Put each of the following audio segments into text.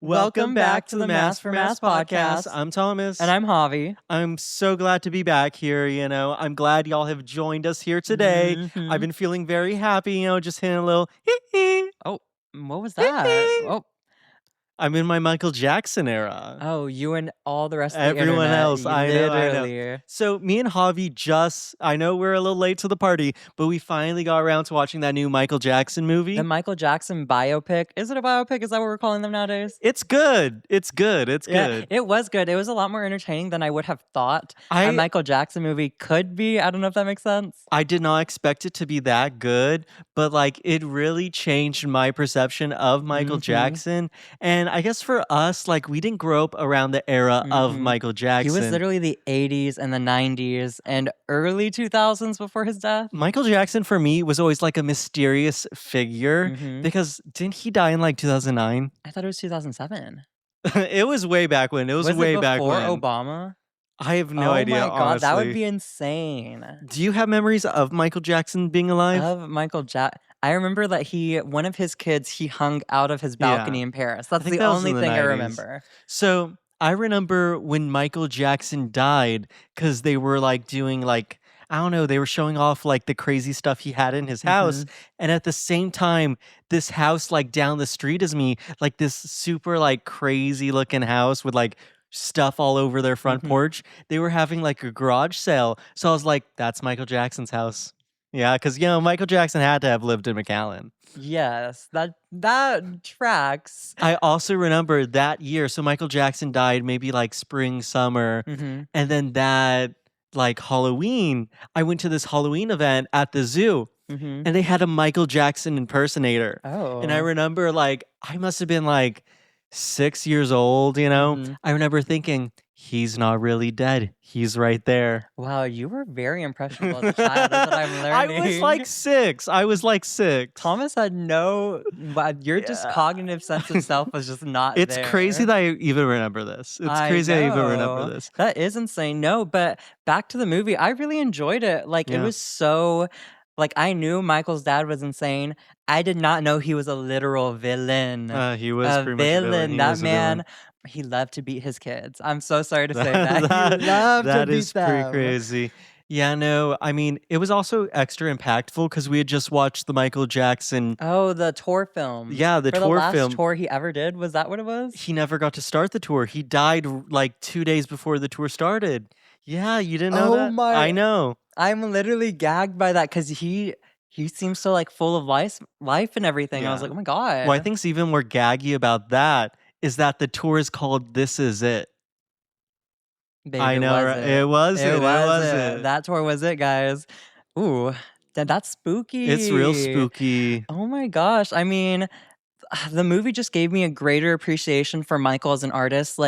Welcome back to the Mass for Mass podcast. I'm Thomas. And I'm Javi. I'm so glad to be back here. I'm glad y'all have joined us here today. Mhm. I've been feeling very happy, just hitting a little hee. Oh, what was that? Oh, I'm in my Michael Jackson era. oh, you and all the rest of the Everyone internet. else, I know. Literally. So me and Javi I know we're a little late to the party, but we finally got around to watching that new Michael Jackson movie. The Michael Jackson biopic. Is it a biopic? Is that what we're calling them nowadays? It's good. It's good. Yeah, it was good. It was a lot more entertaining than I would have thought a Michael Jackson movie could be. I don't know if that makes sense. I did not expect it to be that good, but it really changed my perception of Michael Jackson. And I guess for us, we didn't grow up around the era of Michael Jackson. He was literally the 80s and the 90s and early 2000s before his death. Michael Jackson for me was always a mysterious figure because didn't he die in 2009? I thought it was 2007. It was way back when. It was way back when. Before Obama? I have no idea. Oh my God, honestly. that would be insane. Do you have memories of Michael Jackson being alive? Of Michael Jackson. I remember that one of his kids, he hung out of his balcony in Paris. That's the only thing I remember. So I remember when Michael Jackson died because they were doing I don't know, they were showing off the crazy stuff he had in his house. And at the same time, this house down the street as me, this super crazy looking house with stuff all over their front porch. They were having a garage sale. So I was like, that's Michael Jackson's house. Yeah, because Michael Jackson had to have lived in McAllen. Yes, that tracks. I also remember that year. So Michael Jackson died maybe spring, summer, and then that Halloween. I went to this Halloween event at the zoo, and they had a Michael Jackson impersonator. Oh, and I remember I must have been 6 years old. I remember thinking, he's not really dead. He's right there. Wow, you were very impressionable as a child. That's what I'm learning. I was 6. Thomas had your just cognitive sense of self was just not It's there. crazy that I even remember this. It's crazy I even remember this. That is insane. No, but back to the movie. I really enjoyed it. It was so... I knew Michael's dad was insane. I did not know he was a literal villain. He was a villain. That man... He loved to beat his kids. I'm so sorry to say that. He loved to beat them. That is pretty crazy. Yeah, no, I mean, it was also extra impactful because we had just watched the Michael Jackson... Oh, the tour film. Yeah, the tour film. The last tour he ever did, was that what it was? He never got to start the tour. He died 2 days before the tour started. Yeah, you didn't know that? I know. I'm literally gagged by that because he seems so full of life and everything. Yeah. I was like, oh my God. Well, I think it's even more gaggy about that is that the tour is called This Is It. Babe, I know, right? It was it. That tour was it, guys. Ooh, that's spooky. It's real spooky. Oh my gosh. I mean, the movie just gave me a greater appreciation for Michael as an artist.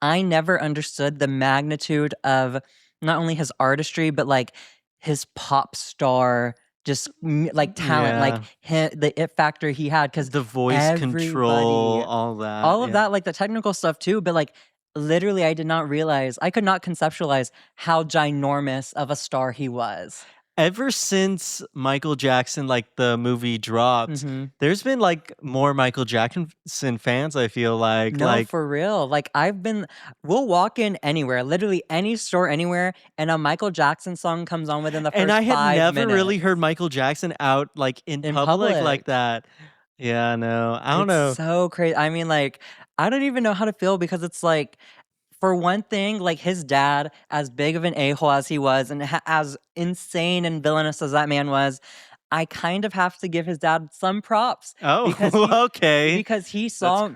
I never understood the magnitude of not only his artistry, but his pop star just talent, the it factor he had, because the voice control, all that, that, the technical stuff too. But literally, I did not realize, I could not conceptualize how ginormous of a star he was. Ever since Michael Jackson, the movie dropped, there's been more Michael Jackson fans, I feel like. No, for real. We'll walk in anywhere, literally any store, anywhere, and a Michael Jackson song comes on within the first 5 minutes. And I had never really heard Michael Jackson out in public like that. Yeah, no, I don't know. It's so crazy. I mean, I don't even know how to feel because it's for one thing, his dad, as big of an a-hole as he was, and as insane and villainous as that man was, I kind of have to give his dad some props. Oh, okay. Because he saw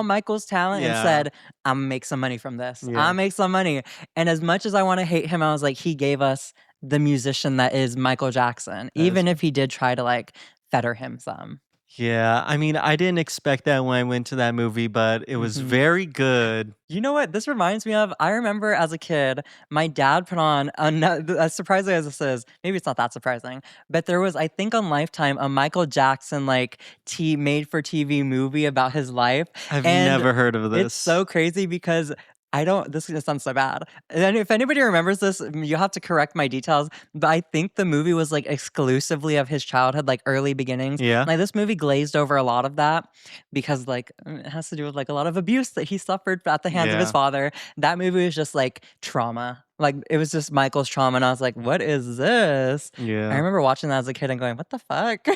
Michael's talent and said, I'm gonna make some money from this. Yeah. I'll make some money. And as much as I want to hate him, I was like, he gave us the musician that is Michael Jackson, even if he did try to fetter him some. Yeah, I mean, I didn't expect that when I went to that movie, but it was very good. You know what this reminds me of? I remember as a kid, my dad put on, as surprising as this is, maybe it's not that surprising, but there was, I think on Lifetime, a Michael Jackson made-for-TV movie about his life. I've never heard of this. It's so crazy because I don't. This is gonna sound so bad. And if anybody remembers this, you have to correct my details. But I think the movie was like exclusively of his childhood, like early beginnings. Yeah. Like this movie glazed over a lot of that because like it has to do with like a lot of abuse that he suffered at the hands of his Yeah. father. That movie was just like trauma. Like it was just Michael's trauma, and I was like, "What is this?" I Yeah. remember watching that as a kid and going, "What the fuck?"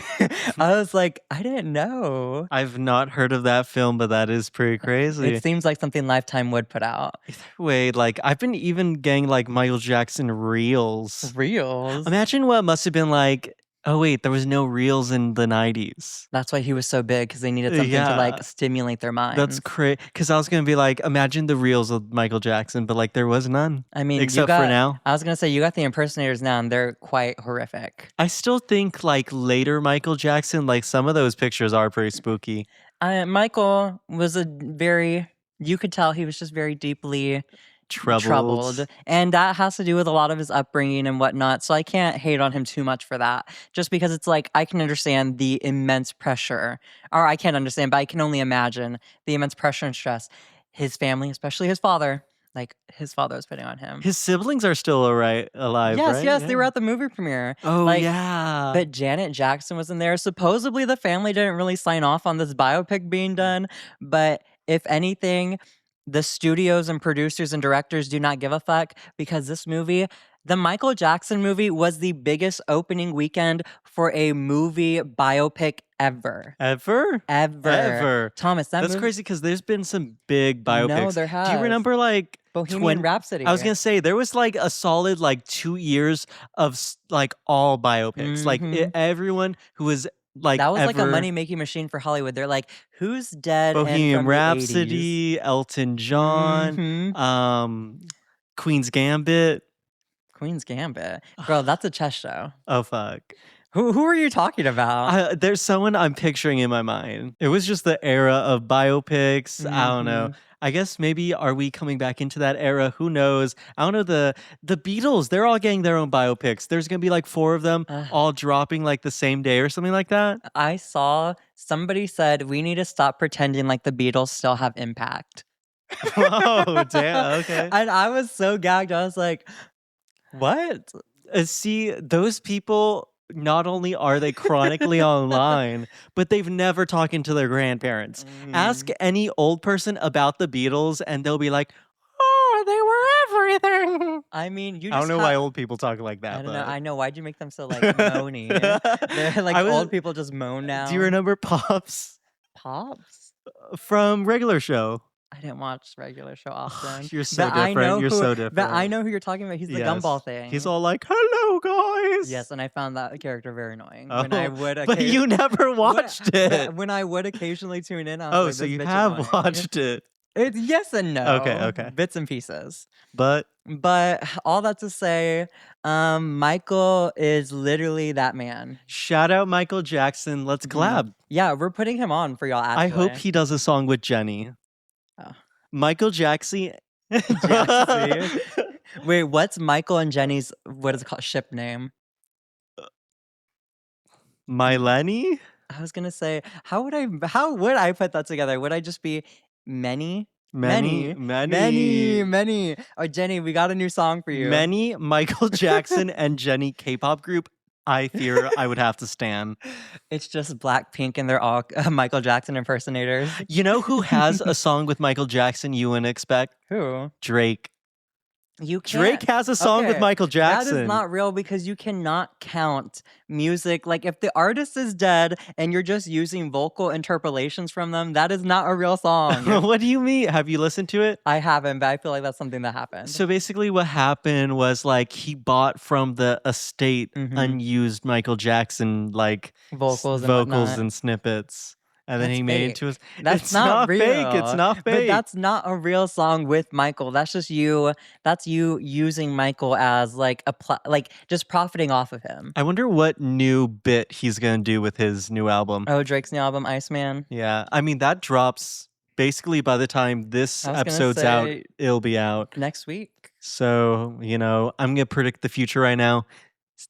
I was like, "I didn't know." I've not heard of that film, but that is pretty crazy. It seems like something Lifetime would put out. Either way, like I've been even getting like Michael Jackson reels. Reels. Imagine what must have been like. Oh wait, there was no reels in the 90s. That's why he was so big because they needed something to like Yeah. stimulate their minds. That's crazy. Because I was gonna be like, imagine the reels of Michael Jackson, but like there was none. I mean, except for now. I was gonna say you got the impersonators now, and they're quite horrific. I still think like later Michael Jackson, like some of those pictures are pretty spooky. Michael was a very, you could tell he was just very deeply troubled. And that has to do with a lot of his upbringing and whatnot. So I can't hate on him too much for that. Just because it's like, I can understand the immense pressure, or I can't understand, but I can only imagine the immense pressure and stress his family, especially his father, like his father was putting on him. His siblings are still alive, Yes, right? yes, Yeah. they were at the movie premiere. Oh, Like, yeah. But Janet Jackson was in there. Supposedly, the family didn't really sign off on this biopic being done. But if anything, the studios and producers and directors do not give a fuck because this movie, the Michael Jackson movie, was the biggest opening weekend for a movie biopic ever. Ever? Thomas, That's crazy because there's been some big biopics. No, there has. Do you remember like Bohemian Rhapsody? I was gonna say there was like a solid like 2 years of like all biopics. Like everyone who was like that was like a money making machine for Hollywood. They're like, who's dead? Bohemian and from Rhapsody, the 80s? Elton John, Queen's Gambit. Queen's Gambit, girl, that's a chess show. Oh fuck. Who are you talking about? There's someone I'm picturing in my mind. It was just the era of biopics. I don't know. I guess maybe are we coming back into that era? Who knows? I don't know. The Beatles, they're all getting their own biopics. There's gonna be like 4 of them all dropping like the same day or something like that. I saw somebody said we need to stop pretending like the Beatles still have impact. Oh damn, okay. And I was so gagged. I was like, what? See, those people, not only are they chronically online, but they've never talked to their grandparents. Ask any old person about the Beatles and they'll be like, oh, they were everything. I mean, you just I don't know why old people talk like that. I don't know. but- I know. Why'd you make them so like moany? They're like old people just moan now. Do you remember Pops Pops? from Regular Show? I didn't watch Regular Show often. You're so but I different. know You're who, so different. But I know who you're talking about. He's the gumball thing. He's all like, hello, guys. Yes, and I found that character very annoying. Oh, When I would but you never watched it. When I would occasionally tune in, I was like, So this you bitch have annoying. watched it. It's yes and no. Okay. Bits and pieces. But all that to say, Michael is literally that man. shout out Michael Jackson. Let's collab. Yeah, we're putting him on for y'all. Actually. I hope he does a song with Jenny. Oh. Michael Jackson. Jackson. Wait, what's Michael and Jenny's, what is it called, ship name? Mylene? I was gonna say, how would I put that together? Would I just be many? Many. Oh, Jenny, we got a new song for you. Many Michael Jackson and Jenny K-pop group. I fear I would have to stand. It's just Blackpink and they're all Michael Jackson impersonators. You know who has a song with Michael Jackson you wouldn't expect? Who? Drake. You can't. Drake has a song with Michael Jackson. That is not real because you cannot count music. Like if the artist is dead and you're just using vocal interpolations from them, that is not a real song. What do you mean? Have you listened to it? I haven't, but I feel like that's something that happened. So basically what happened was like he bought from the estate unused Michael Jackson like vocals and snippets. And then he made it to his. That's not real. Fake. It's not fake. But that's not a real song with Michael. That's just you. That's you using Michael as like just profiting off of him. I wonder what new bit he's gonna do with his new album. Oh, Drake's new album, Iceman. Yeah, I mean that drops basically by the time this episode's out. It'll be out next week. So I'm gonna predict the future right now.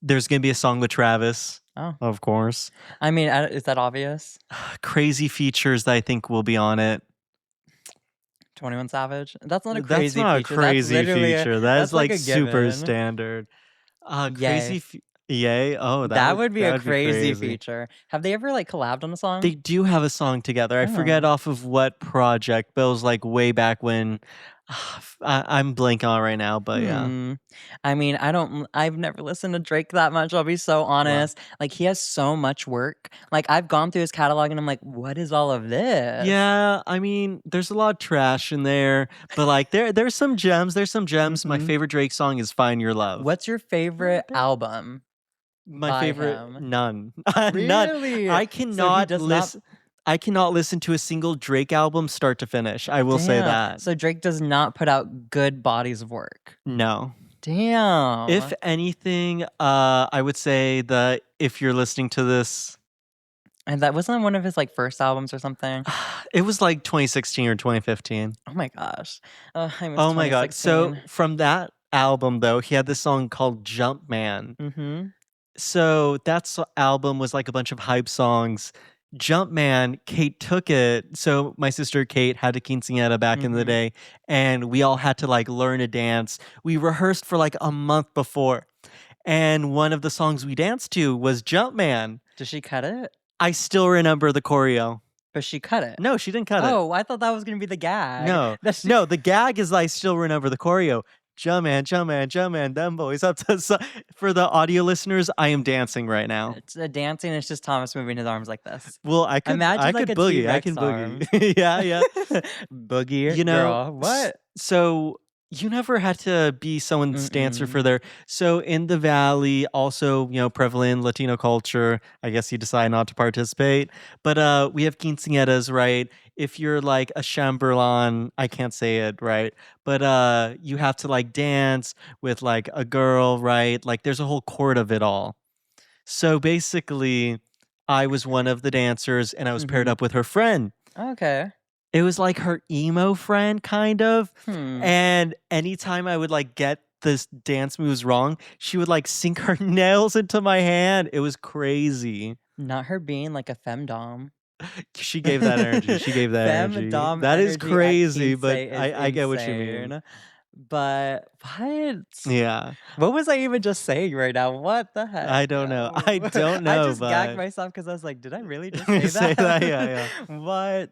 There's gonna be a song with Travis. Oh, of course. I mean, is that obvious? Crazy features that I think will be on it. 21 Savage? That's not a That's crazy not a feature. That's crazy literally feature. That is that's like like a super given. standard. Yay. Yay. Oh, That would be that a would be crazy crazy. feature. Have they ever, like, collabed on a They song? do have a song together. I forget Oh. off of what project, but it was like way back when. I'm blanking on it right now, but yeah. Hmm. I mean, I've never listened to Drake that much, I'll be so Wow. honest. Like, he has so much work. Like, I've gone through his catalog and I'm like, "What is all of this?" Yeah, I mean, there's a lot of trash in there, but like there's some gems. There's some gems. My Mhm. favorite Drake song is "Find Your Love." What's your favorite album My by favorite, him? none, none. Really? I So he cannot does not listen. I cannot listen to a single Drake album start to finish. I will say Damn. that. So Drake does not put out good bodies of work. No. If Damn. anything, I would say that if you're listening to this, And that wasn't one of his, like, first albums or something? it was like 2016 or 2015. Oh my gosh. I miss Oh my god. So 2016. from that album though, he had this song called Jumpman. Mhm. So album was like a bunch of hype songs. Jumpman, Kate took it. So my sister Kate had a quinceañera back in the Mhm. day, and we all had to like learn a dance. We rehearsed for like a month before, and one of the songs we danced to was Jumpman. Did she cut it? I still remember the choreo. But she cut it. No, she didn't cut it. Oh, I thought that was gonna be the gag. No, That she no, the gag is I still remember the choreo. Jumpman, Jumpman, Jumpman, them boys up to for the audio listeners, I am dancing right now. It's a dancing, it's just Thomas moving his arms like this. Well, Imagine, I like, could a boogie. I T-Rex can arms. boogie. Yeah, yeah. Boogie, You know, girl. What? so you never had to be someone's dancer Mm-mm. for their so in the valley, also, prevalent Latino culture. I guess you decide not to participate. But we have quinceañeras, right? If you're like a chamberlain, I can't say it, right? But you have to like dance with like a girl, right? Like there's a whole court of it all. So basically, I was one of the dancers and I was paired Mhm. up with her friend. Okay. It was like her emo friend, kind of. Hmm. And anytime I would like get this dance moves wrong, she would like sink her nails into my hand. It was crazy. Not her being like a femdom. She gave that energy. She gave that energy. Femdom That is energy at crazy, Quince but is I get what you mean. insane. But what? Yeah. What was I even just saying right now? What the heck? I don't know. I don't I know, just gagged but myself because I was like, did I really just say say that. Yeah, that? yeah. What?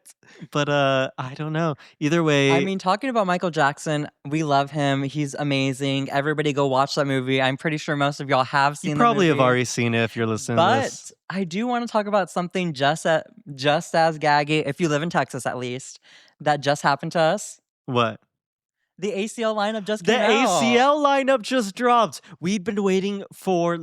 But I don't know. Either I way, mean, talking about Michael Jackson, we love him. He's amazing. Everybody go watch that movie. I'm pretty sure most of y'all have you seen the probably have movie. already seen it if you're listening to this. But I do want to talk about something just as gaggy, if you live in Texas at least, that just happened to us. What? The ACL lineup just The came out. ACL lineup just dropped. We've been waiting for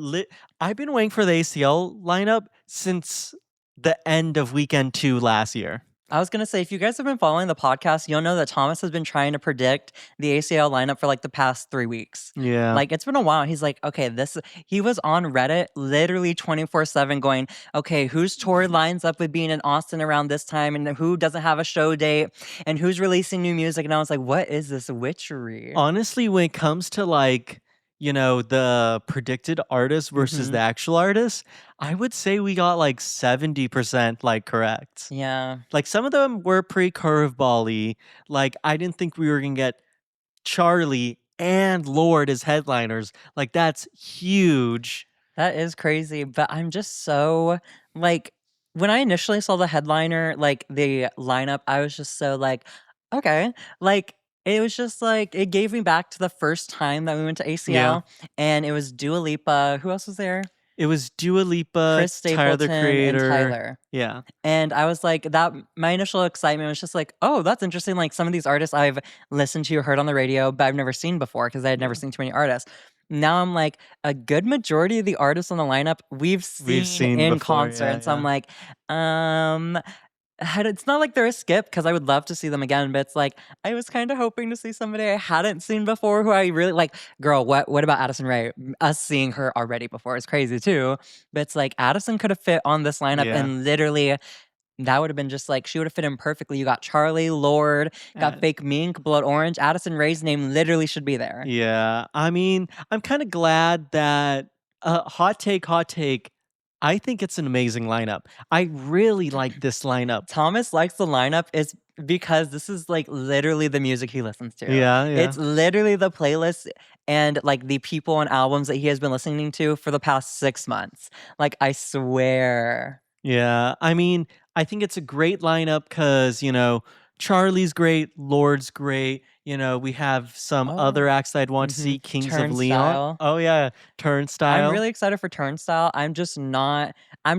I've been waiting for the ACL lineup since the end of weekend 2 last year. I was gonna say, if you guys have been following the podcast, you'll know that Thomas has been trying to predict the ACL lineup for like the past 3 weeks. Yeah. Like it's been a while. He's like, okay, he was on Reddit literally 24/7 going, okay, whose tour lines up with being in Austin around this time and who doesn't have a show date and who's releasing new music. And I was like, what is this witchery? Honestly, when it comes to like, the predicted artist versus Mhm. the actual artist, I would say we got like 70% like correct. Yeah. Like some of them were pretty curveball-y. Like I didn't think we were gonna get Charlie and Lorde as headliners. Like that's huge. That is crazy, but I'm just so like when I initially saw the headliner, like the lineup, I was just so like, okay. Like it was just like it gave me back to the first time that we went to Yeah. ACL and it was Dua Lipa. Who else was there? It was Dua Lipa, Chris Tyler the Stapleton and Creator. Tyler. Yeah. And I was like, that my initial excitement was just like, oh, that's interesting. Like some of these artists I've listened to or heard on the radio, but I've never seen before because I had never Yeah. seen too many artists. Now I'm like, a good majority of the artists on the lineup we've We've seen seen in before. concert. Yeah, And so I'm yeah. like, it's not like they're a skip because I would love to see them again, but it's like I was kind of hoping to see somebody I hadn't seen before who I really like. Girl, what about Addison Rae? Us seeing her already before is crazy too. But it's like Addison could have fit on this lineup Yeah. and literally that would have been just like she would have fit in perfectly. You got Charlie, Lorde, got And- Fakemink, Blood Orange. Addison Rae's name literally should be there. yeah. I mean, I'm kind of glad that hot take. I think it's an amazing lineup. I really like this lineup. Thomas likes the lineup is because this is like literally the music he listens to. Yeah, yeah. It's literally the playlist and like the people and albums that he has been listening to for the past 6 months. Like, I swear. Yeah, I mean, I think it's a great lineup because, Charlie's great, Lorde's great. We have some Oh, other acts I'd want to see, Kings of Leon. Turnstile. Oh, yeah, I'm Turnstile. really excited for Turnstile. I'm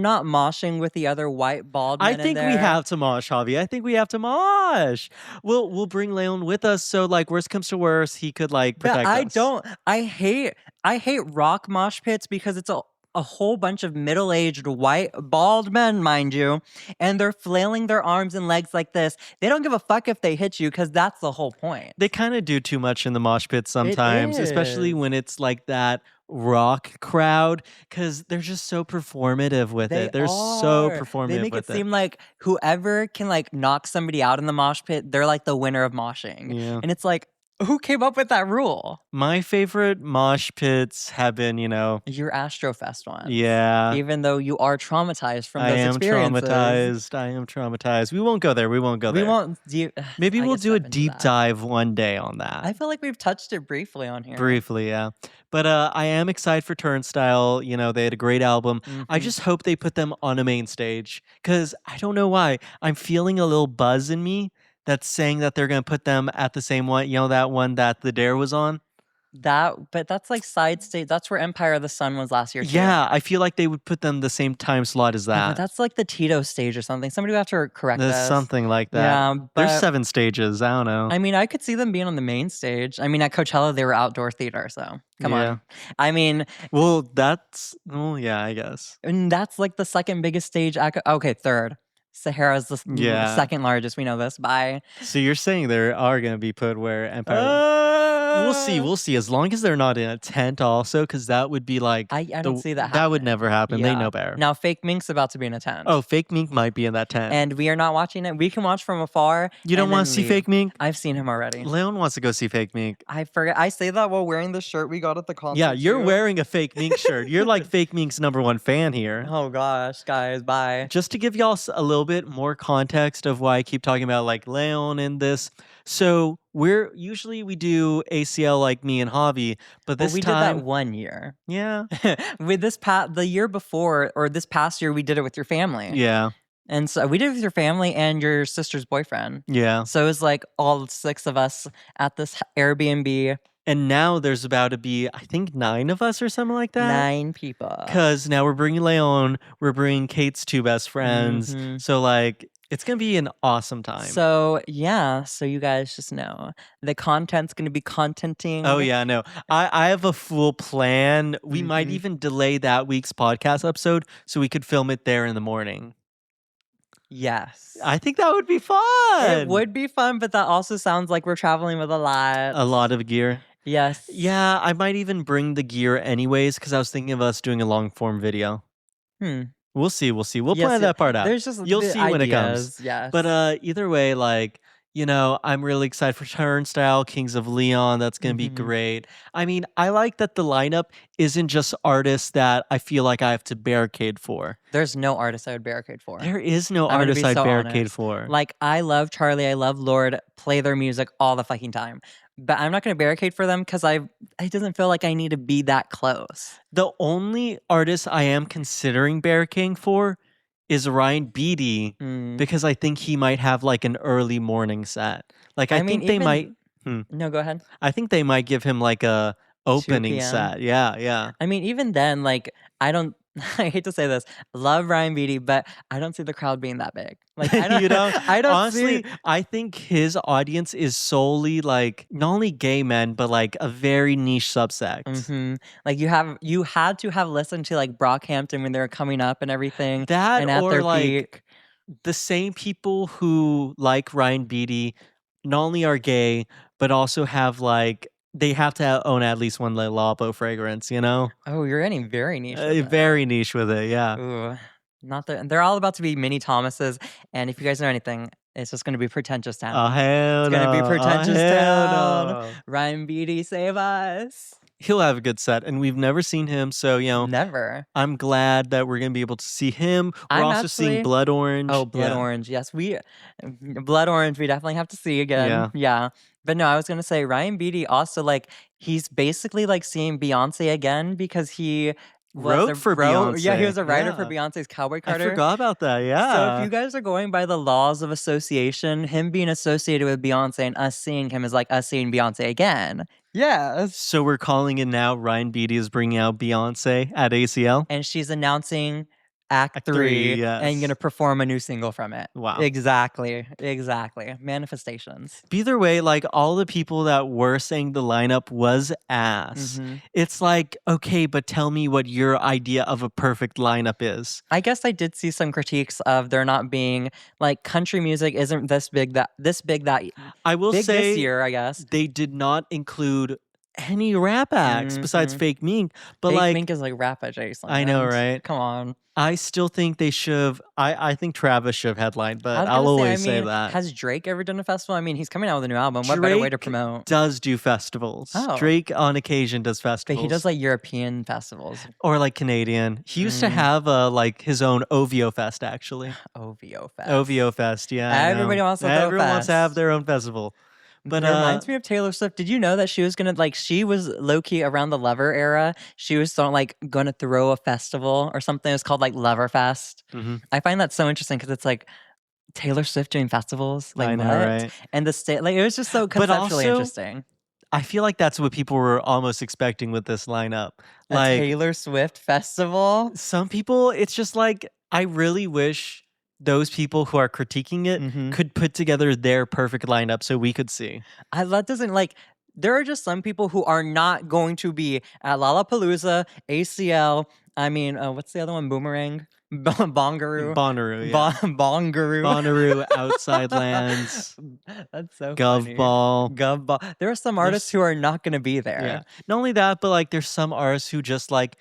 not moshing with the other white bald I men in think we there. have to mosh, Javi. I think we have to mosh. We'll bring Leon with us, so like worst comes to worst, he could like But protect us. I hate rock mosh pits because it's a whole bunch of middle-aged white bald men, mind you, and they're flailing their arms and legs like this. They don't give a fuck if they hit you because that's the whole point. They kind of do too much in the mosh pit It sometimes, especially is. when it's like that rock crowd, because they're just so performative with They it. They're so are. They performative make it with it. seem like whoever can like knock somebody out in the mosh pit, they're like the winner of moshing. Yeah. And it's like, who came up with that rule? My favorite mosh pits have been, Your Astrofest ones. yeah, Even though you are traumatized from I those am experiences. traumatized. I am traumatized. We won't go there. We won't go We there. won't do. Maybe I we'll guess do a step into deep that. dive one day on that. I feel like we've touched it briefly on here. Briefly, yeah. But I am excited for Turnstile. They had a great album. I Mhm. just hope they put them on a main stage because I don't know why. I'm feeling a little buzz in me that's saying that they're going to put them at the same one, that one that the Dare was on. But that's like side stage. That's where Empire of the Sun was last year too. Yeah, I feel like they would put them the same time slot as Yeah, but that. that's like the Tito stage or something. Somebody would have to correct There's us. something like that. Yeah, There's but 7 stages. I don't know. I mean, I could see them being on the main stage. I mean, at Coachella they were outdoor theater, so come Yeah. on. I mean, Well, yeah, I guess. and that's like the second biggest stage. Okay, third. Sahara's the Yeah. second largest. We know this. Bye. So you're saying they are going to be put where Empire. We'll see. Uh, We'll see. As long as they're not in a tent, also, because that would be like I don't see that that would happening. never happen. They know better. Now, Fakemink's about to be in a tent. Oh, Fakemink might be in that tent. And we are not watching it. We can watch from afar. You don't and want then to see leave. Fakemink? I've seen him already. Leon wants to go see Fakemink. I forget. I say that while wearing the shirt we got at the concert. Yeah, you're too. wearing a Fakemink shirt. You're like Fakemink's #1 fan here. Oh gosh, guys, bye. Just to give y'all a little bit more context of why I keep talking about like Leon in this. So we do ACL like me and Javi, but Well, this we time, did that 1 year. yeah, With the year before, or this past year, we did it with your family. yeah, And so we did it with your family and your sister's boyfriend. yeah. So it was like all 6 of us at this Airbnb. And now there's about to be, I think, 9 of us or something like that. 9 people. Because now we're bringing Leon, we're bringing Kate's 2 best friends. Mhm. So like, it's gonna be an awesome time. So yeah, so you guys just know the content's gonna be contenting. Oh yeah, no. I have a full plan. We might Mhm. even delay that week's podcast episode so we could film it there in the morning. Yes. I think that would be fun. It would be fun, but that also sounds like we're traveling with a lot. A lot of gear. Yes. Yeah, I might even bring the gear anyways because I was thinking of us doing a long form video. We'll see. We'll Yes, plan that part out. There's just You'll the see when it comes. ideas, Yes. But either way, like, I'm really excited for Turnstile, Kings of Leon. That's gonna be Mhm. great. I mean, I like that the lineup isn't just artists that I feel like I have to barricade for. There's no artist I would barricade for. There is no I'm gonna artist be I'd so barricade honest. for. Like, I love Charlie, I love Lorde, play their music all the fucking time. But I'm not gonna barricade for them because it doesn't feel like I need to be that close. The only artist I am considering barricading for is Ryan Beatty Mm. because I think he might have like an early morning set. Like I, I mean, think they even- might. No, go ahead. I think they might give him like a opening 2 p.m. set. Yeah, yeah. I mean, even then, like, I don't. I hate to say this. Love Ryan Beatty, but I don't see the crowd being that big. Like, I don't. You don't. I don't Honestly, see. I think his audience is solely like not only gay men, but like a very niche subsect. Mhm. Like you had to have listened to like Brockhampton when they were coming up and everything, That and at or their like peak. the same people who like Ryan Beatty not only are gay, but also have like they have to own at least one Le Labo fragrance. Oh, you're getting very niche. With it. Very niche with it. Yeah. Ooh, not the. They're all about to be mini Thomases, and if you guys know anything, it's just going to be pretentious town. Oh hell It's gonna be no. pretentious Oh, hell town. no. Ryan Beatty, save us. he'll have a good set, and we've never seen him, so, Never. I'm glad that we're gonna be able to see him. We're I'm also seeing actually Blood Orange. Oh, Blood Yeah. Orange. Yes, Blood Orange, we definitely have to see again. Yeah. Yeah. But no, I was gonna say Ryan Beatty also like he's basically like seeing Beyonce again because he was Wrote a for yeah, he Beyonce. was a writer for Yeah. Beyonce's Cowboy I Carter. forgot about that, So if you yeah. guys are going by the laws of association, him being associated with Beyonce and us seeing him is like us seeing Beyonce again. Yes. So we're calling it now, Ryan Beatty is bringing out Beyonce at ACL? And she's announcing Act Act 3, 3 and yes. gonna perform a new single from it. Wow. Exactly. Exactly. Manifestations. Either way, like, all the people that were saying the lineup was ass. Mhm. It's like, okay, but tell me what your idea of a perfect lineup is. I guess I did see some critiques of there not being like country music isn't this big that I will big say this year, I guess. they did not include any rap acts besides Mhm. Fakemink, but Fake like Mink is like rap adjacent. I know, right? Come on. I still think they should have. I think Travis should have headlined, I but was I'll gonna say, I always say mean, that. has Drake ever done a festival? I mean, he's coming out with a new album. What better way to Drake promote? does do festivals. Oh. Drake on occasion does But festivals. he does like European festivals. or like Canadian. He used to Mm. have like his own OVO Fest actually. OVO Fest. OVO Fest, yeah. I Everybody know. wants to throw a Everyone wants to have fest. their own festival. But it reminds me of Taylor Swift. Did you know that she was gonna like she was low key around the Lover era? She was like gonna throw a festival or something. It was called like Lover Fest. Mhm. I find that so interesting because it's like Taylor Swift doing festivals. Like I know, what? right? And the state like it was just so But conceptually also, interesting. I feel like that's what people were almost expecting with this lineup. A Like Taylor Swift festival. some people, it's just like I really wish those people who are critiquing it Mhm. could put together their perfect lineup so we could see. That doesn't like. There are just some people who are not going to be at Lollapalooza, ACL. I mean, what's the other one? Boomerang, Bongaroo, Bonnaroo, yeah. Bongaroo, Bonnaroo, Outside Lands, That's so Gov funny. Ball. Gov Ball. There are some artists who are not going to be there. Yeah. Not only that, but like there's some artists who just like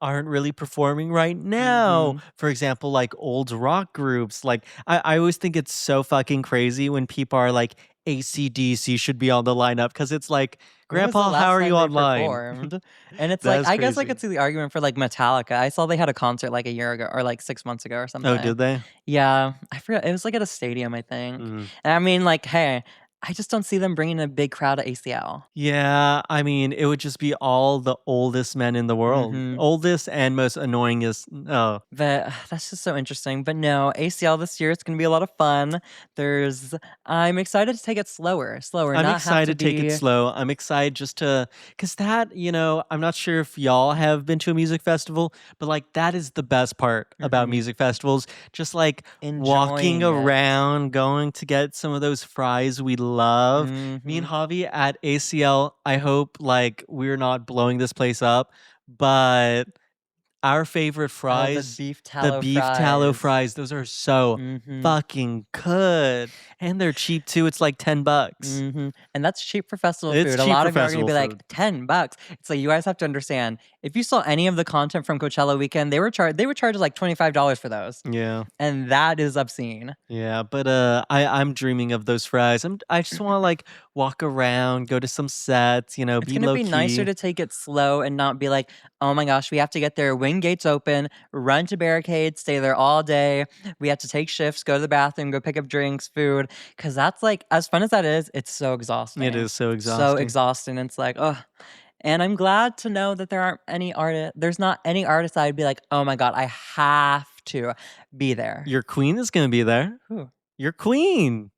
aren't really performing right now. Mhm. For example, like old rock groups. Like I always think it's so fucking crazy when people are like AC/DC should be on the lineup because it's like, When was the Grandpa, last how are time you they online? performed? And it's That like is I guess I crazy. could see the argument for like Metallica. I saw they had a concert like a year ago or like 6 months ago or something. Oh, did they? Yeah, I forgot. It was like at a stadium, I think. Mm. And I mean, like, hey, I just don't see them bringing a big crowd at ACL. Yeah, I mean, it would just be all the oldest men in the world. Mhm. Oldest and most annoyingest. Oh, But that's just so interesting. But no, ACL this year, it's gonna be a lot of fun. I'm excited to take it slower, I'm not excited to take it be. slow. I'm excited just to, because that, I'm not sure if y'all have been to a music festival, but like that is the best part about Mhm. music festivals. Just like walking Enjoying it. around, going to get some of those fries we love. Me and Mhm. Javi at ACL, I hope like we're not blowing this place up, but our favorite Oh, fries, the beef the tallow beef tallow fries. fries, those are so Mhm. fucking good. And they're cheap too. It's like $10. Mhm. And that's cheap for festival It's food. A cheap lot for of you are gonna festival be like, food. $10. It's like you guys have to understand. If you saw any of the content from Coachella weekend, they were charged like $25 for those. Yeah. And that is obscene. Yeah, but I'm dreaming of those fries. I just want to like walk around, go to some sets, It's be gonna low be nicer key. to take it slow and not be like, oh my gosh, we have to get there when gates open, run to barricades, stay there all day. We have to take shifts, go to the bathroom, go pick up drinks, food. Cause that's like, as fun as that is, it's so exhausting. It is so So exhausting. exhausting. It's like, oh. And I'm glad to know that there's not any artist I'd be like, oh my God, I have to be there. Your queen is gonna be there. Who? Your queen.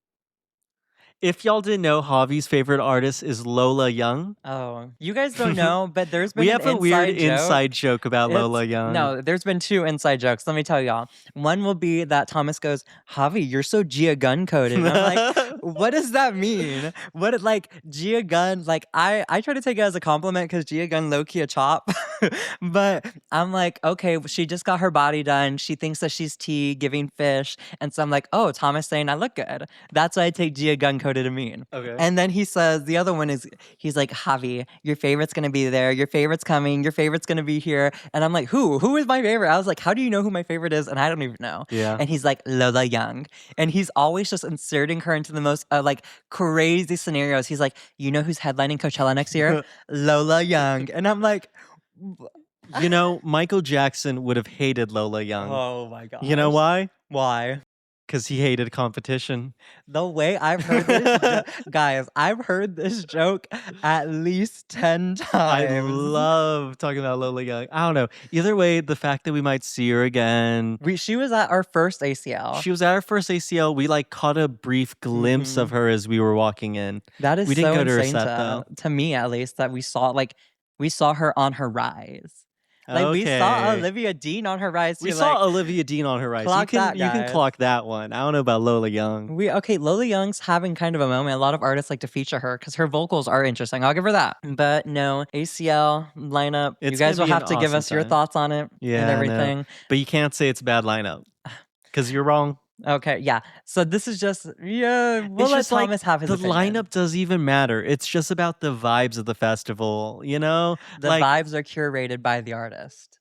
If y'all didn't know, Javi's favorite artist is Lola Young. Oh, you guys don't know, but there's been We an have a weird inside joke. inside joke about Lola Young. No, there's been 2 inside jokes. Let me tell y'all. One will be that Thomas goes, Javi, you're so Gia Gun coded. And I'm like, what does that mean? Like Gia Gun, like I try to take it as a compliment because Gia Gun low key a chop. But I'm like, okay, she just got her body done. She thinks that she's tea giving fish. And so I'm like, oh, Thomas saying I look good. That's why I take Gia Gun coded coded a meme. Okay. And then he says, the other one is, he's like, Javi, your favorite's going to be there. Your favorite's coming. Your favorite's going to be here. And I'm like, who? Who is my favorite? I was like, how do you know who my favorite is? And I don't even know. Yeah. And he's like, Lola Young. And he's always just inserting her into the most like crazy scenarios. He's like, you know who's headlining Coachella next year? Lola Young. And I'm like, You know, Michael Jackson would have hated Lola Young. oh my God. You know why? Why? Because he hated competition. The way I've heard this, guys, I've heard this joke at least 10 times. I love talking about Lola Young. I don't know. Either way, the fact that we might see her again. She was at our first ACL. She was at our first ACL. We like caught a brief glimpse of her as we were walking in. That is We didn't so go to her insane set, though. to me, at least, that we saw her on her rise. Like we saw Okay. Olivia Dean on her rise. We too, saw like, Olivia Dean on her rise. clock You that, can guys. clock that one. I don't know about Lola Young. Lola Young's having kind of a moment. A lot of artists like to feature her because her vocals are interesting. I'll give her that. But no, ACL lineup. It's you guys gonna will be have an to give awesome us your time. thoughts on it Yeah, and I know. everything. But you can't say it's a bad lineup because you're wrong. Okay, yeah. So this is just we'll It's let just like Thomas have his the opinion. lineup doesn't even matter. It's just about the vibes of the festival, you know? The like, vibes are curated by the artist.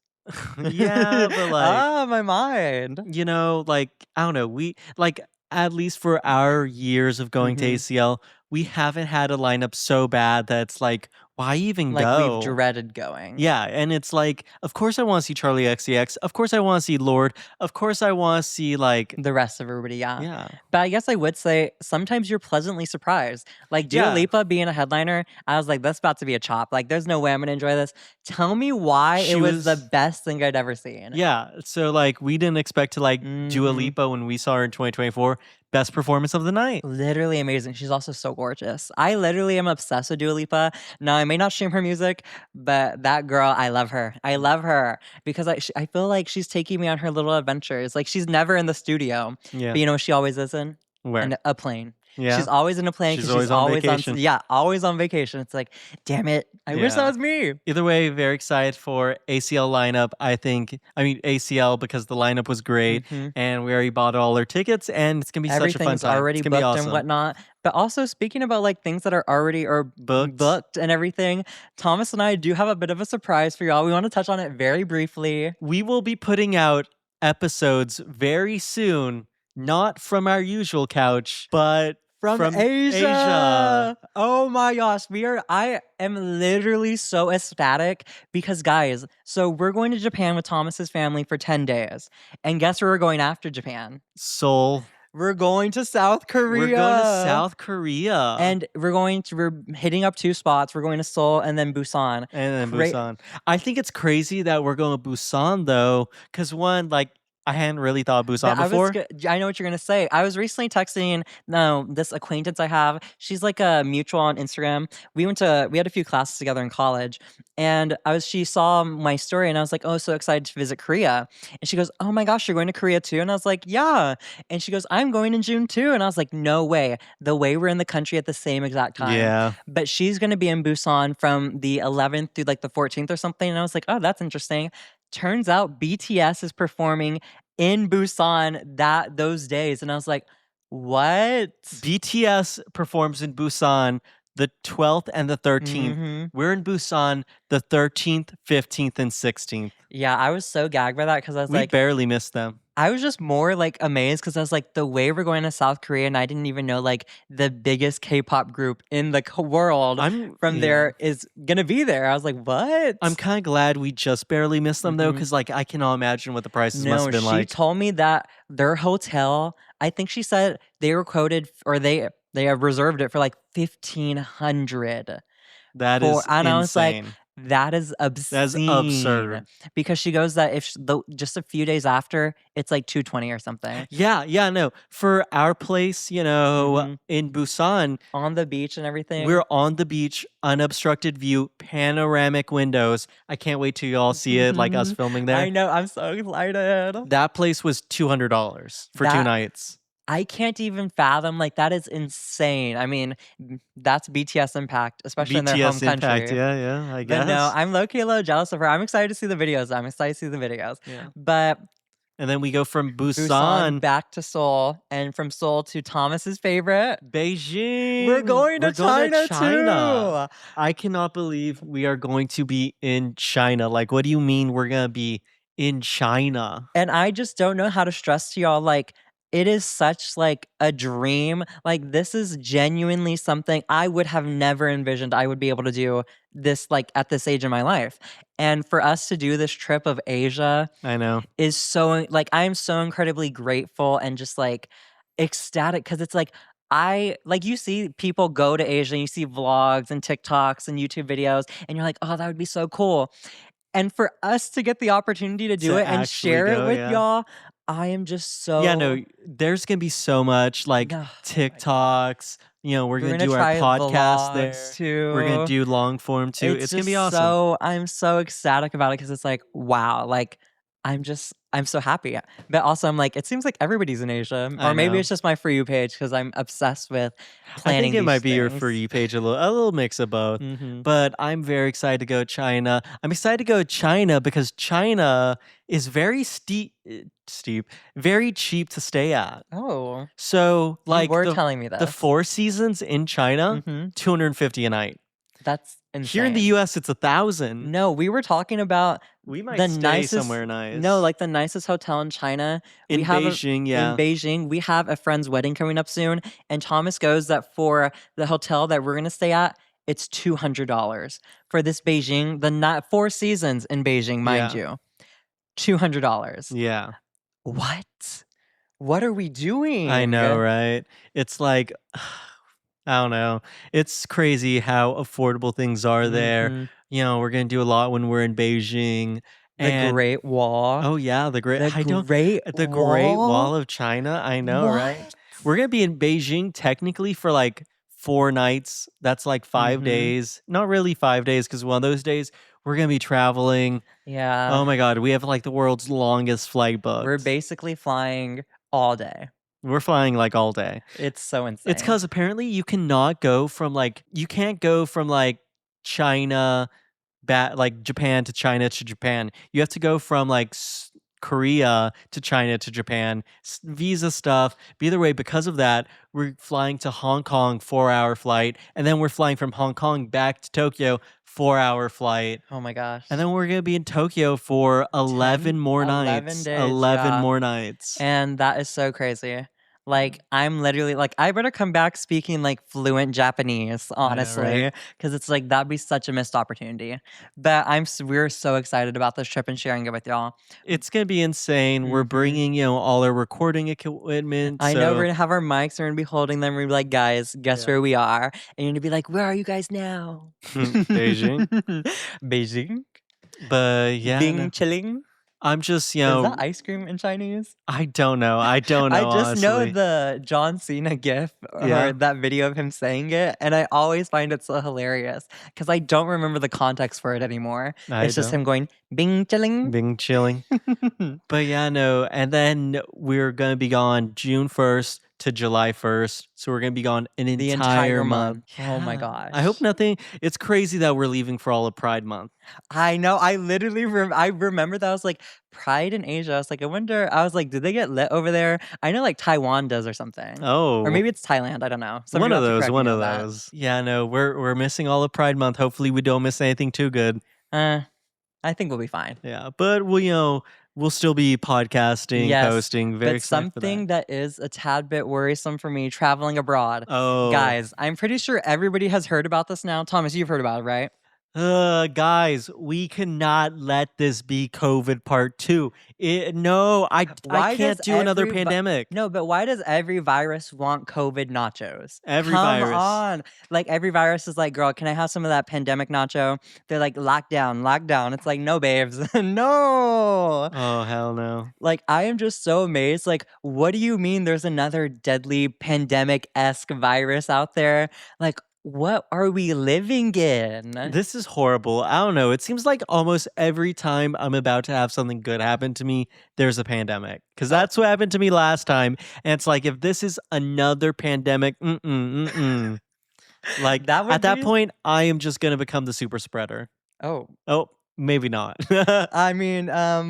yeah, but like, my mind. you know, like, I don't know. We, like, at least for our years of going to ACL, we haven't had a lineup so bad that's like, why even Like go? we've dreaded going. Yeah, and it's like, of course I want to see Charli XCX. Of course I want to see Lorde. Of course I want to see like The rest of everybody, yeah. yeah. But I guess I would say sometimes you're pleasantly surprised. Like Dua Yeah. Lipa being a headliner, I was like, that's about to be a chop. Like, there's no way I'm gonna enjoy this. Tell me why She it was the was- best thing I'd ever seen. Yeah, so like we didn't expect to like Dua Mhm. Lipa when we saw her in 2024. Best performance of the night. Literally amazing. She's also so gorgeous. I literally am obsessed with Dua Lipa. Now, I may not stream her music, but that girl, I love her. I love her because I feel like she's taking me on her little adventures. Like, she's never in the studio, Yeah. but you know what she always is in? Where? In a plane. Yeah. She's always in a plane She's because always on vacation. always on vacation. It's like, damn it. I wish that Yeah. was me. Either way, very excited for ACL lineup. I mean ACL because the lineup was great Mhm. and we already bought all our tickets and it's gonna be such a fun Everything's time. already It's gonna be booked awesome. and whatnot. But also speaking about like things that are already booked and everything, Thomas and I do have a bit of a surprise for y'all. We want to touch on it very briefly. We will be putting out episodes very soon, not from our usual couch, but From Asia. Oh my gosh. I am literally so ecstatic because guys, so we're going to Japan with Thomas's family for 10 days. And guess where we're going after Japan? Seoul. We're going to South Korea. We're going to South Korea. And we're hitting up 2 spots. We're going to Seoul and then Busan. And then Cra- Busan. I think it's crazy that we're going to Busan though, because one, like, I hadn't really thought of Busan before. I know what you're gonna say. I was recently texting this acquaintance I have. She's like a mutual on Instagram. We had a few classes together in college, and she saw my story, and I was like, oh, so excited to visit Korea. And she goes, oh my gosh, you're going to Korea too? And I was like, yeah. And she goes, I'm going in June too. And I was like, no way. The way we're in the country at the same exact time. Yeah. But she's gonna be in Busan from the 11th through like the 14th or something. And I was like, oh, that's interesting. Turns out BTS is performing in Busan those days. And I was like, what? BTS performs in Busan the 12th and the 13th. Mhm. We're in Busan the 13th, 15th, and 16th. Yeah, I was so gagged by that because I was We like, barely missed them. I was just more like amazed because I was like, the way we're going to South Korea, and I didn't even know like the biggest K-pop group in the world there is gonna be there. I was like, what? I'm kind of glad we just barely missed them though, because like I cannot imagine what the prices must have been like. She told me that their hotel, I think she said they were quoted or they have reserved it for like $1,500. That is And I was insane. like, that is obscene. That's absurd. Because she goes that if just a few days after, it's like $220 or something. Yeah, no. For our place, you know, in Busan, On the beach and everything. we're on the beach, unobstructed view, panoramic windows. I can't wait till y'all see it, like us filming there. I know, I'm so excited. That place was $200 for 2 nights. I can't even fathom, like, that is insane. I mean, that's BTS impact, especially in their home impact, country. yeah, I guess. But no, I'm low-key a little jealous of her. I'm excited to see the videos. Yeah. Yeah. But And then we go from Busan Busan, back to Seoul, and from Seoul to Thomas's favorite. Beijing. We're going to China too. I cannot believe we are going to be in China. Like, what do you mean we're going to be in China? And I just don't know how to stress to y'all, like, it is such, like, a dream. Like, this is genuinely something I would have never envisioned I would be able to do this, like, at this age in my life. And for us to do this trip of Asia I know. is so, like, I am so incredibly grateful and just, like, ecstatic because it's like, like, you see people go to Asia and you see vlogs and TikToks and YouTube videos, and you're like, "Oh, that would be so cool." And for us to get the opportunity to do To it and actually share it go, with yeah. y'all, I am just so Yeah, no, there's going to be so much like Oh my TikToks. You know, we're We're going to gonna do our try podcast vlogs there. We're going to too. do long form too. It's going to just be awesome. so I'm so ecstatic about it because it's like, wow, like, I'm so happy. But also I'm like, it seems like everybody's in Asia. I Or maybe know. it's just my For You page because I'm obsessed with I planning think it these might be your things. For You page, a little mix of both. Mhm. But I'm very excited to go to China. I'm excited to go to China because China is very steep, very cheap to stay at. Oh, So, you like were telling me the this. Four Seasons in China, Mhm. $250 a night. That's Here in the insane. US, it's 1,000. No, we were talking about We might the stay nicest somewhere nice. No, like the nicest hotel in China. In Beijing, In yeah. Beijing, we have a friend's wedding coming up soon, and Thomas goes that for the hotel that we're gonna stay at, it's $200 for this Beijing, Four Seasons in Beijing, mind Yeah. you, $200. Yeah. What? What are we doing? I know, right? It's like, I don't know. It's crazy how affordable things are there. Mhm. You know, we're going to do a lot when we're in Beijing. The And Great Wall. oh yeah, the great The I don't Great the Great Wall? Wall of China. I know, right? What? We're going to be in Beijing technically for like 4 nights. That's like 5 Mhm. days. Not really 5 days cuz one of those days we're going to be traveling. Yeah. Oh my god, we have like the world's longest flight We're booked. basically flying all day. We're flying like all day. It's so insane. It's cuz apparently you cannot go from like you can't go from like China like Japan to China to Japan. You have to go from like Korea to China to Japan, visa stuff. But either way, because of that, we're flying to Hong Kong, 4-hour flight, and then we're flying from Hong Kong back to Tokyo, 4-hour flight. Oh my gosh. And then we're gonna be in Tokyo for 11 more 11 nights. days, 11 yeah. more nights. And that is so crazy. Like, I'm literally like, I better come back speaking like fluent Japanese, honestly, right? because it's like that'd be such a missed opportunity. But we're so excited about this trip and sharing it with y'all. It's gonna be insane. We're Mhm. bringing, you know, all our recording equipment. I know we're So gonna have our mics, we're gonna be holding them, we're gonna be like, guys, guess Yeah. where we are? And you're gonna be like, where are you guys now? Beijing. Beijing? But yeah, Bing chilling? I'm just, you Is know, that ice cream in Chinese? I don't know. I don't I know, just know honestly. the John Cena gif or Yeah. that video of him saying it, and I always find it so hilarious because I don't remember the context for it anymore. I It's just don't. him going, Bing chilling. Being chilling. But yeah, no. And then we're gonna be gone June 1st to July 1st. So we're gonna be gone an The entire entire month. month. Oh my Yeah. I hope gosh. nothing. It's crazy that we're leaving for all of Pride Month. I know. I literally I remember that I was like, Pride in Asia. I was like, I wonder. I was like, did they get lit over there? I know like Taiwan does or something. Or Oh, maybe it's Thailand. I don't know. Somebody one will of have to those. correct me One on of that. those. Yeah, no. We're missing all of Pride Month. Hopefully, we don't miss anything too good. I think we'll be fine. Yeah, but we'll still be podcasting, Yes, posting. Very but excited for that. something that is a tad bit worrisome for me traveling abroad. Oh, Guys, I'm pretty sure everybody has heard about this now. Thomas, you've heard about it, right? guys, we cannot let this be COVID part 2. No, I Why can't does do another every pandemic. No, but why does every virus want COVID nachos? Every Come virus. on. Like every virus is like, girl, can I have some of that pandemic nacho? They're like, lockdown, lockdown. It's like, no, babes. No. Oh, hell no. Like, I am just so amazed. Like, what do you mean there's another deadly pandemic-esque virus out there? Like, what are we living in? This is horrible. I don't know. It seems like almost every time I'm about to have something good happen to me, there's a pandemic. Because that's what happened to me last time. And it's like, if this is another pandemic, like, That would at that be- point, I am just going to become the super spreader. Oh, Oh, Maybe not. I mean, I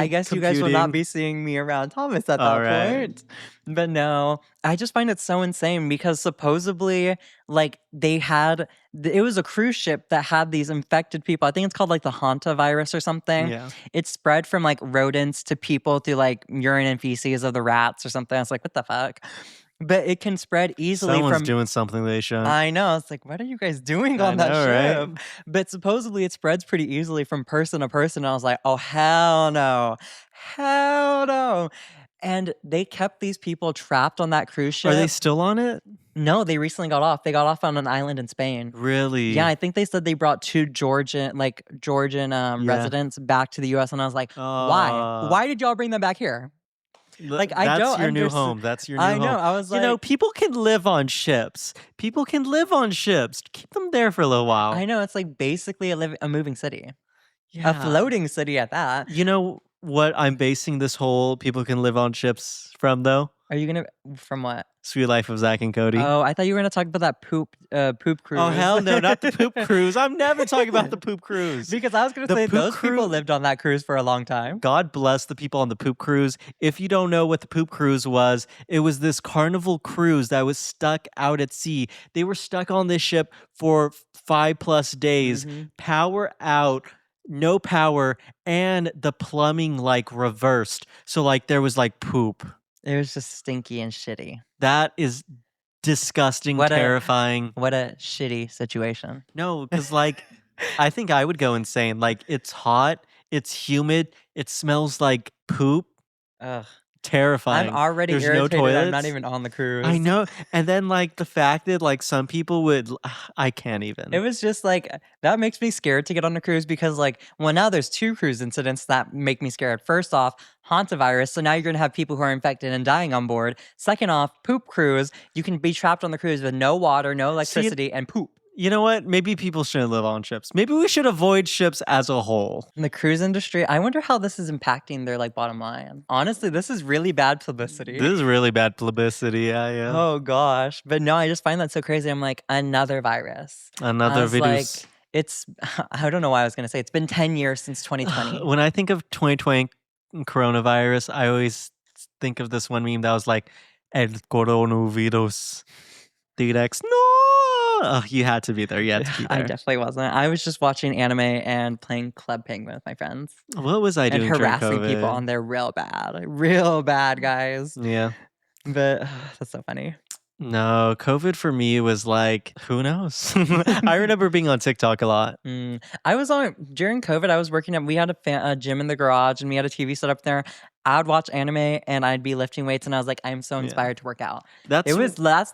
guess you guys will not Computing. be seeing me around Thomas at All that right. point. But no, I just find it so insane because supposedly, like, it was a cruise ship that had these infected people. I think it's called like the Hanta virus or something. Yeah. It spread from like rodents to people through like urine and feces of the rats or something. I was like, what the fuck? But it can spread easily Someone's from. doing something they shouldn't. I know. It's like, what are you guys doing I on that know, ship? right? But supposedly it spreads pretty easily from person to person. I was like, oh, hell no. Hell no. And they kept these people trapped on that cruise Are they ship. still on it? No, they recently got off. They got off on an island in Spain. Really? Yeah, I think they said they brought two Georgian residents back to the US. And I was like, why? Why did y'all bring them back here? Like, I That's don't your new understand. home. That's your new I home. know. I was You know, like, people can live on ships. People can live on ships. Keep them there for a little while. I know. It's like basically a moving city. Yeah. A floating city at that. You know what I'm basing this whole people can live on ships from, though? Are you gonna from what? Sweet Life of Zach and Cody. Oh, I thought you were gonna talk about that poop cruise. Oh, hell no, not the poop cruise. I'm never talking about the poop cruise. Because I was gonna The say poop those people lived on that cruise for a long time. God bless the people on the poop cruise. If you don't know what the poop cruise was, it was this carnival cruise that was stuck out at sea. They were stuck on this ship for 5+ days. Power out, no power, and the plumbing like reversed. So like there was like poop. It was just stinky and shitty. That is disgusting, terrifying. What a shitty situation. No, because like I think I would go insane. Like it's hot, it's humid, it smells like poop. Ugh. Terrifying. I'm already There's irritated. no toilets. I'm not even on the cruise. I know. And then like the fact that like some people would I can't even. It was just like that makes me scared to get on a cruise because like now there's two cruise incidents that make me scared. First off, hantavirus, so now you're gonna have people who are infected and dying on board. Second off, poop cruise. You can be trapped on the cruise with no water, no electricity, and poop. You know what? Maybe people shouldn't live on ships. Maybe we should avoid ships as a whole. In the cruise industry, I wonder how this is impacting their like bottom line. Honestly, this is really bad publicity. This is really bad publicity. Yeah. Oh gosh. But no, I just find that so crazy. I'm like, another virus. Another virus. Like, I don't know why I was gonna say it's been 10 years since 2020. When I think of 2020 coronavirus, I always think of this one meme that was like, El coronavirus. T-Rex. No. Oh, you had to be there. You had to be there. I definitely wasn't. I was just watching anime and playing Club Penguin with my friends. What was I doing? And harassing people on there real bad, guys. Yeah. But that's so funny. No, COVID for me was like, who knows? I remember being on TikTok a lot. I was during COVID, I was working at, we had a gym in the garage and we had a TV set up there. I'd watch anime and I'd be lifting weights and I was like, I'm so inspired to work out. That's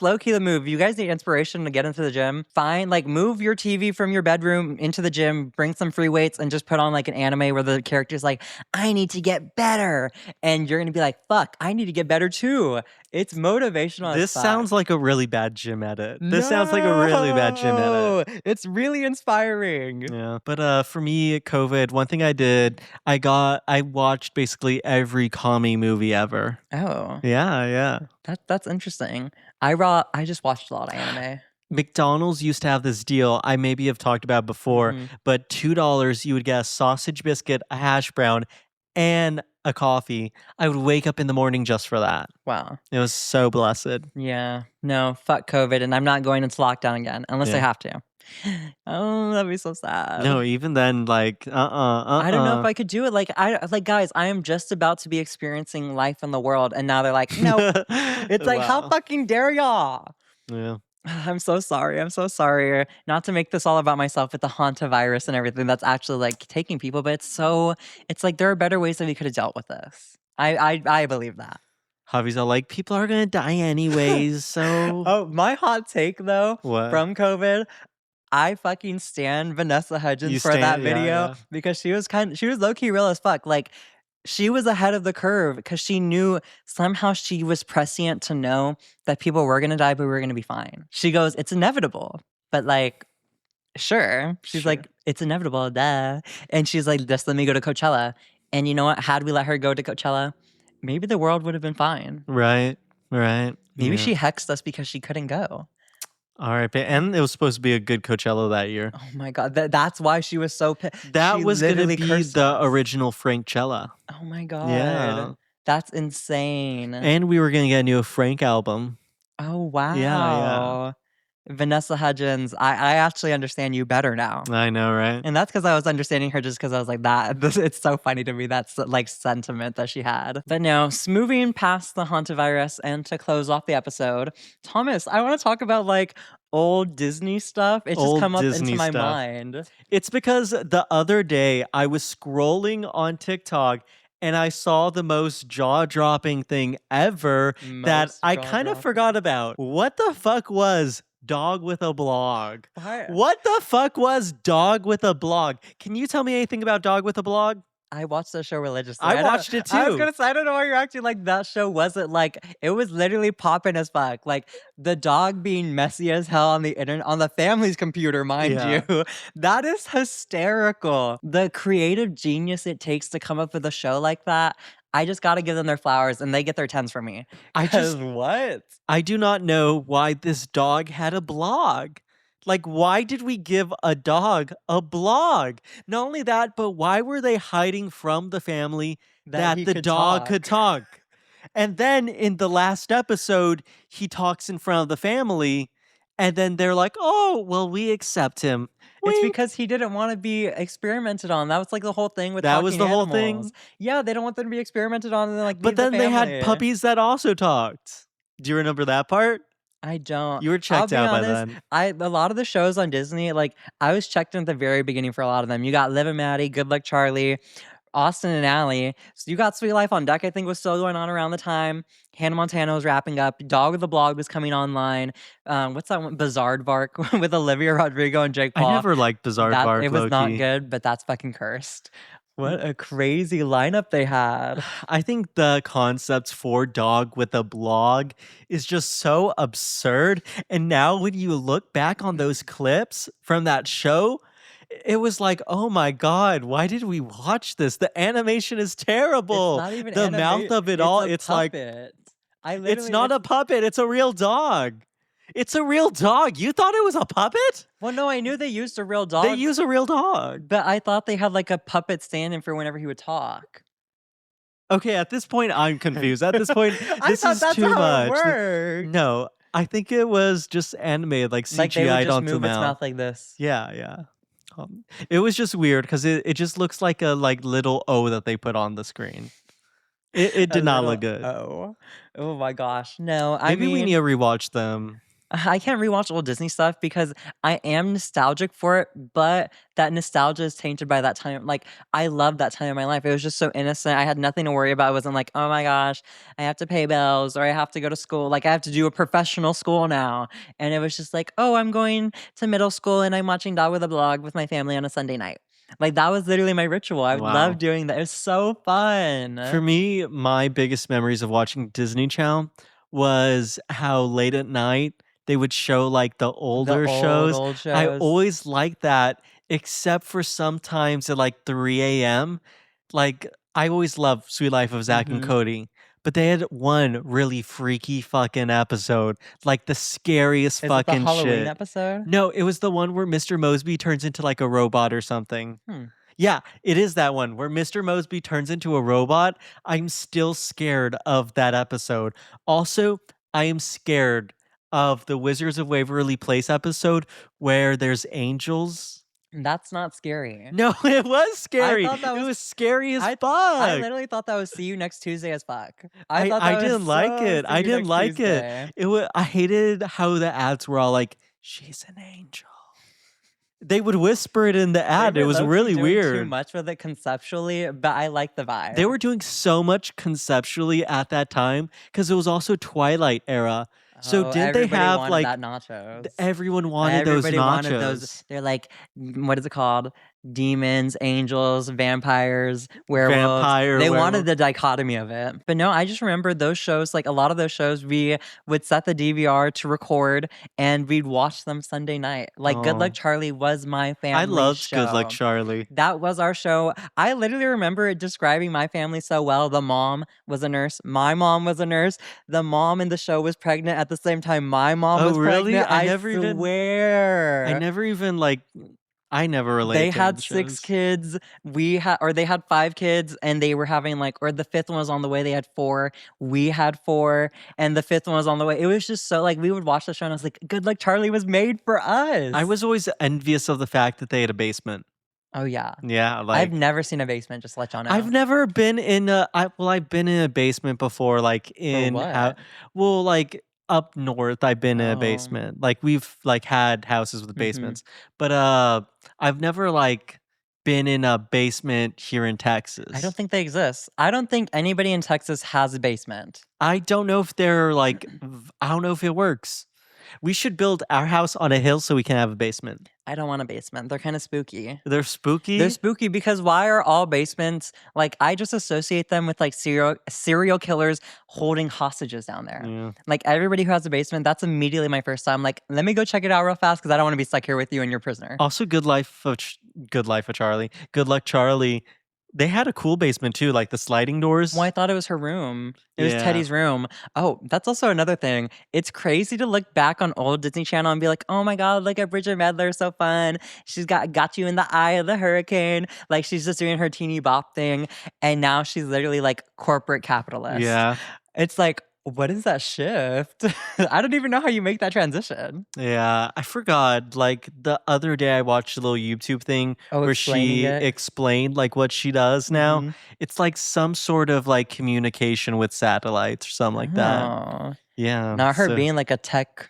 low-key the move. You guys need inspiration to get into the gym. Fine, like move your TV from your bedroom into the gym, bring some free weights and just put on like an anime where the character's like, I need to get better. And you're gonna be like, fuck, I need to get better too. It's motivational. This sounds like a really bad gym edit. This sounds like a really bad gym edit. It's really inspiring. Yeah. But for me, COVID, one thing I did, I watched basically every calming movie ever. Oh. Yeah. That's interesting. I just watched a lot of anime. McDonald's used to have this deal I maybe have talked about before, but $2 you would get a sausage biscuit, a hash brown, and a coffee. I would wake up in the morning just for that. Wow. It was so blessed. Yeah. No, fuck COVID, and I'm not going into lockdown again unless I have to. Oh, that'd be so sad. No, even then, like, I don't know if I could do it. Like, guys, I am just about to be experiencing life in the world, and now they're like, no. It's like, how fucking dare y'all? Yeah. I'm so sorry. I'm so sorry. Not to make this all about myself with the hantavirus and everything that's actually like taking people, but it's like there are better ways that we could have dealt with this. I believe that. Javi's all like, people are gonna die anyways, so. Oh, my hot take though from COVID. I fucking stan Vanessa Hudgens for that video because she was low-key real as fuck. Like, she was ahead of the curve because she knew somehow she was prescient to know that people were going to die, but we were going to be fine. She goes, it's inevitable. But like, sure. She's like, it's inevitable, duh. And she's like, just let me go to Coachella. And you know what? Had we let her go to Coachella, maybe the world would have been fine. Right. Maybe she hexed us because she couldn't go. R.I.P. And it was supposed to be a good Coachella that year. Oh my god, that's why she was so That she was gonna literally be cursed the us. original Frankchella. Oh my god. Yeah. That's insane. And we were gonna get a new Frank album. Oh, Yeah, yeah. wow. Vanessa Hudgens, I actually understand you better now. I know, right? And that's because I was understanding her just because I was like, that this it's so funny to me, that's, like, sentiment that she had. But no, moving past the hantavirus and to close off the episode, Thomas, I wanna talk about, like, old Disney stuff. It's just Old come up into Disney my stuff. mind. It's because the other day I was scrolling on TikTok and I saw the most jaw-dropping thing ever that Most I kind of forgot jaw-dropping. about. What the fuck was Dog with a Blog? Why What the fuck was Dog with a Blog? Can you tell me anything about Dog with a Blog? I watched the show religiously. I I don't watched it I was too. gonna say, I don't know why you're acting like that show wasn't like it was literally popping as fuck. Like the dog being messy as hell on the internet on the family's computer, mind Yeah. you. That is hysterical. The creative genius it takes to come up with a show like that. I just gotta give them their flowers and they get their tens from me. I Cause just what? I do not know why this dog had a blog. Like, why did we give a dog a blog? Not only that, but why were they hiding from the family That that he the could dog could talk. talk? And then in the last episode, he talks in front of the family, and then they're like, oh, well, we accept him. It's Wink. because he didn't wanna be experimented on. That was, like, the whole thing with That was talking the whole animals. thing. Yeah, they don't want them to be experimented on and then, like, But leave the then they had family. puppies that also talked. Do you remember that part? I don't. You were I'll checked be out by honest, then. a lot of the shows on Disney, like, I was checked in at the very beginning for a lot of them. You got Liv and Maddie, Good Luck Charlie, Austin and Ally. So you got Sweet Life on Deck, I think was still going on around the time. Hannah Montana was wrapping up. Dog with the Blog was coming online. What's that one? Bizaardvark with Olivia Rodrigo and Jake I Paul. never liked Bizarre That Bark it was not Loki. good, but that's fucking cursed. What a crazy lineup they had. I think the concepts for Dog with a Blog is just so absurd. And now when you look back on those clips from that show, it was like, oh my god, why did we watch this? The animation is It's terrible. not even The mouth of it all, a it's like puppet. I it's literally not a puppet, it's a real dog. It's a real dog. You thought it was a puppet? well, no, I knew they used a real They dog, use a real dog. but I thought they had, like, a puppet stand-in for whenever he would talk. Okay, at this point, I'm confused. At this point, I this thought is that's too how it much. worked. No, I think it was just animated, like Like, they would CGI'd just onto move its mouth. mouth like this. Yeah, yeah. It was just weird because it just looks like a like little O that they put on the screen. It A did not look little good. oh. Oh my gosh, no, I Maybe we need mean to rewatch them. I can't rewatch old Disney stuff because I am nostalgic for it, but that nostalgia is tainted by that time. Like, I love that time in my life. It was just so innocent. I had nothing to worry about. I wasn't like, oh my gosh, I have to pay bills or I have to go to school. Like, I have to do a professional school now. And it was just like, oh, I'm going to middle school and I'm watching Dog with a Blog with my family on a Sunday night. Like, that was literally my ritual. I would love Wow. doing that. It was so fun. For me, my biggest memories of watching Disney Channel was how late at night they would show like the The older shows. old I shows. always liked that, except for sometimes at like 3 a.m. Like I always loved Sweet Life of Zach and Mhm. Cody, but they had one really freaky fucking episode, like the scariest Is it the fucking Halloween shit. episode? No, it was the one where Mr. Mosby turns into like a robot or something. Hmm. Yeah, it is that one where Mr. Mosby turns into a robot. I'm still scared of that episode. Also, I am scared of the Wizards of Waverly Place episode where there's angels. That's not scary. No, it was scary. thought that It was- was scary as I fuck. literally thought that was See You Next Tuesday as fuck. I thought that was didn't like so it. See I You didn't Next like Tuesday. it. I hated how the ads were all like, she's an angel. They would whisper it in the ad. They It were was low-key really doing weird. Too much with it conceptually, but I like the vibe. They were doing so much conceptually at that time because it was also Twilight era. So Oh, didn't they everybody have wanted like that nachos? everyone wanted Everybody those nachos? wanted those. They're like, what is it called? demons, angels, vampires, werewolves. Vampire, They wanted werewolf. the dichotomy of it. But no, I just remember those shows, like a lot of those shows, we would set the DVR to record and we'd watch them Sunday night. Like Good Luck Oh. Charlie was my I family loved Good Luck show. Charlie. That was our show. I literally remember it describing my family so well. The mom was a nurse. My mom was a nurse. The mom in the show was pregnant at the same time my mom was really? pregnant. I I never swear. even like I never related They to had the 6 shows. kids. They had 5 kids, and they were having or the 5th one was on the way. They had 4. We had 4, and the 5th one was on the way. It was just so we would watch the show, and I was like, Good Luck Charlie was made for us. I was always envious of the fact that they had a basement. Oh yeah. Yeah, I've never seen a basement. Just to let y'all know. I've never been in I've been in a basement before, like in what? like up north. I've been in a Oh. basement. Like we've had houses with Mhm. basements, but I've never been in a basement here in Texas. I don't think they exist. I don't think anybody in Texas has a basement. I don't know if they're I don't know if it works. We should build our house on a hill so we can have a basement. I don't want a basement. They're kind of spooky. They're spooky. They're spooky because why are all basements I just associate them with serial killers holding hostages down there. Yeah. Like everybody who has a basement, that's immediately my first time. Like, let me go check it out real fast because I don't want to be stuck here with you and your prisoner. Also, Good Life of Charlie. Good Luck Charlie. They had a cool basement too, like the sliding doors. Well, I thought it was her room. It was Yeah. Teddy's room. Oh, that's also another thing. It's crazy to look back on old Disney Channel and be like, oh my God, look at Bridget Medler, so fun. She's got you in the eye of the hurricane. Like she's just doing her teeny bop thing. And now she's literally corporate capitalist. Yeah. It's like, what is that shift? I don't even know how you make that transition. Yeah, I forgot. Like the other day, I watched a little YouTube thing where explaining she it? explained what she does now. Mhm. It's some sort of communication with satellites or something like that. Oh. Yeah, Not her so- being a tech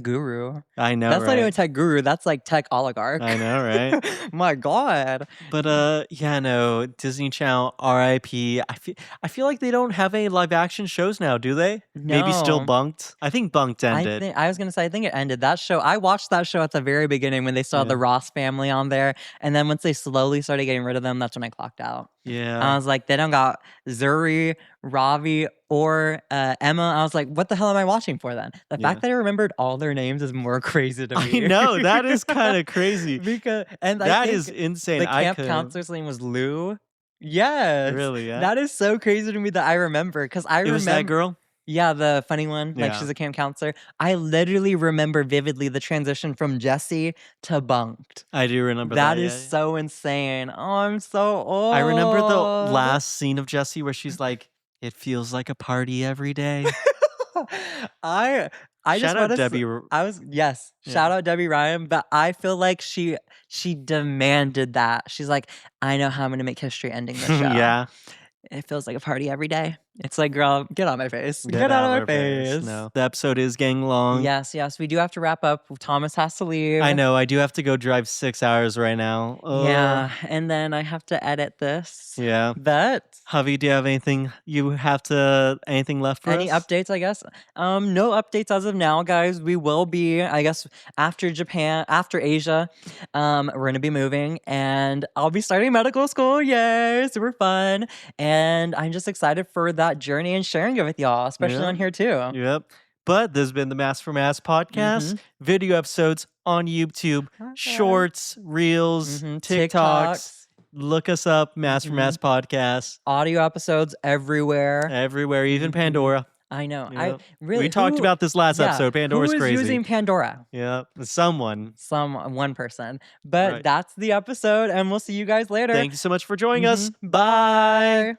guru. I know, That's right? not even tech guru. That's tech oligarch. I know, right? My God. But yeah, no, Disney Channel, RIP. I feel like they don't have any live action shows now, do they? Maybe still No. Bunk'd. I think Bunk'd ended. I was gonna say I think it ended. That show, I watched that show at the very beginning when they still had the Ross family on there, and then once they slowly started getting rid of them, that's when I clocked out. Yeah. I was like, they don't got Zuri, Ravi, or Emma. I was like, what the hell am I watching for then? The fact that I remembered all their names is more crazy to me. I know, that is kind of crazy. Because That is insane. The camp counselor's name was Lou. Yes. Really, yeah. That is so crazy to me that I remember. Because I remember. Was that girl? Yeah, the funny one. Yeah. She's a camp counselor. I literally remember vividly the transition from Jessie to Bunk'd. I do remember that. That is so insane. Oh, I'm so old. I remember the last scene of Jessie where she's like, "It feels like a party every day." I just Shout out wanna Debbie. yes. Yeah. Shout out Debbie Ryan, but I feel like she demanded that. She's like, I know how I'm gonna make history ending this show. Yeah. It feels like a party every day. It's like, girl, get on my face. Get out of our my face. No, the episode is getting long. Yes, we do have to wrap up. Thomas has to leave. I know. I do have to go drive 6 hours right now. Yeah, and then I have to edit this. Yeah. But Javi, do you have anything left for any us? updates, I guess? No updates as of now, guys. We will be, I guess, after Asia, we're gonna be moving, and I'll be starting medical school. Yay! Super fun, and I'm just excited for that journey and sharing it with y'all, especially Yeah. on here too. Yep. But this has been the Mask for Mass podcast. Video episodes on YouTube, shorts, reels, TikToks. Look us up, Mask for Mass podcast. Audio episodes everywhere. Everywhere, even Pandora. I know. Yep. I really We talked about this last episode. Pandora's who is crazy. using Pandora? Yeah, someone. One person. But Right. that's the episode, and we'll see you guys later. Thank you so much for joining us. Bye.